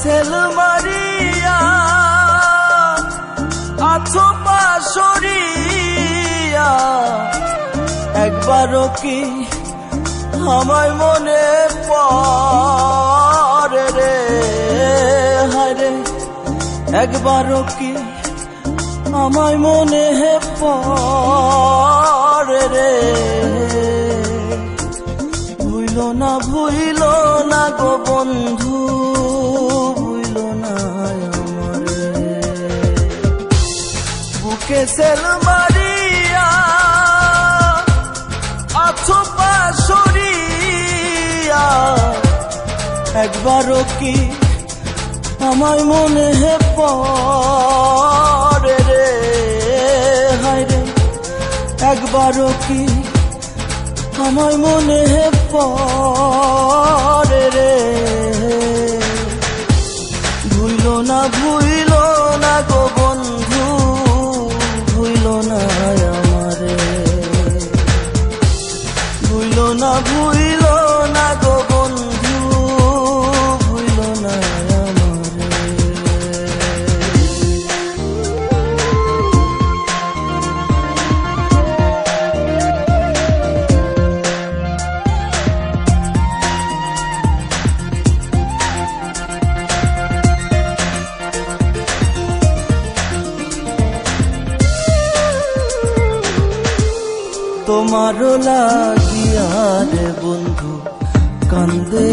Sell মারিয়া আছো পাশরিয়া, একবারও কি আমায় মনে পড়ে রে? হায়রে একবারও কি আমায় মনে পড়ে রে? ভুইল না গো বন্ধু, বুকে সেল মারিয়া আছো পাশরিয়া, একবারও কি আমায় মনে পড়ে রে? হায়রে একবারও কি আমায় মনে পড়ে রে? ভুইল না গো বন্ধু, ভুইল না আমারে, ভুইল না গো বন্ধু, ভুইল না আমারে। তোমার লাগিয়া রে বন্ধু কান্দে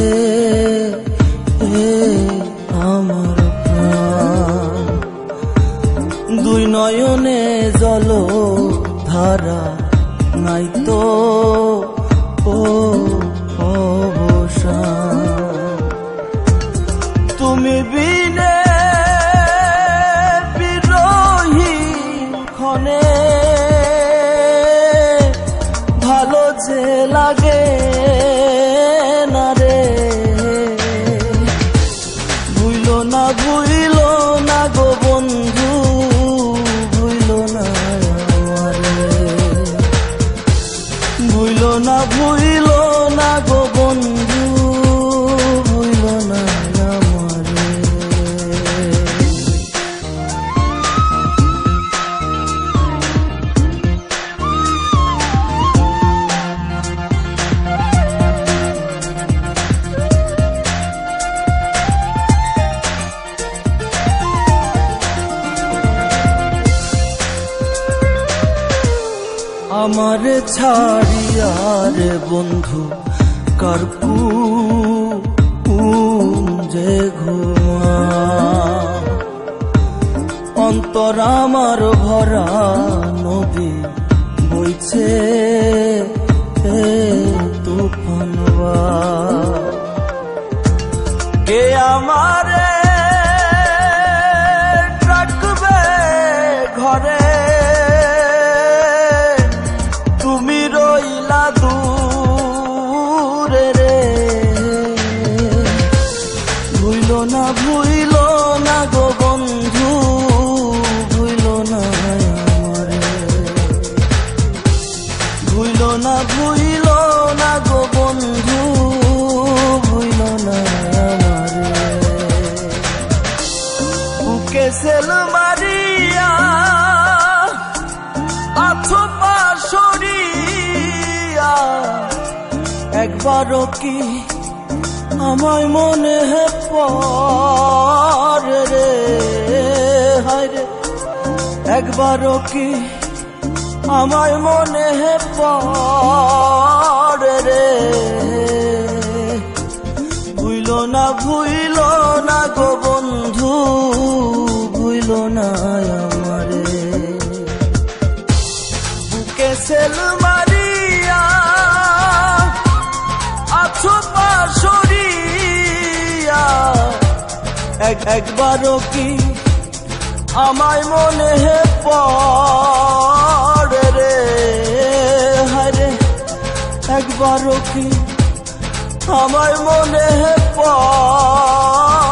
আমার প্রাণ, দুই নয়নে জল ধারা নাই তো অবসান, তুমি বিনে বিরহী ক্ষণে ভালো যে লাগে না রে? ভুইল না গো বন্ধু, ভুইল না আমারে, ভুইল না গো বন্ধু, ভুইল না আমারে। আমারে ছাড়িয়া রে বন্ধু কারকু যে ঘুমা, অন্তর আমার ভরা নদী বইছে তুফান, কে আমারে রাখবে ঘরে? তুমি রইলা দূরে রে। ভুইল না গো বন্ধু, ভুইল না আমারে, ভুইল না গো বন্ধু, ভুইল না আমারে। বুকে সেল মারিয়া আছো পাশরিয়া, একবারও কি আমায় মনে পড়ে রে? হায়রে একবারও কি আমায় মনে পড়ে রে? ভুইল না গো বন্ধু, ভুইল না আমারে। বুকে সেল মারিয়া আছো পাশরিয়া, একবারও কি আমায় মনে পড়ে রে, হায়রে একবারও কি আমায় মনে পড়ে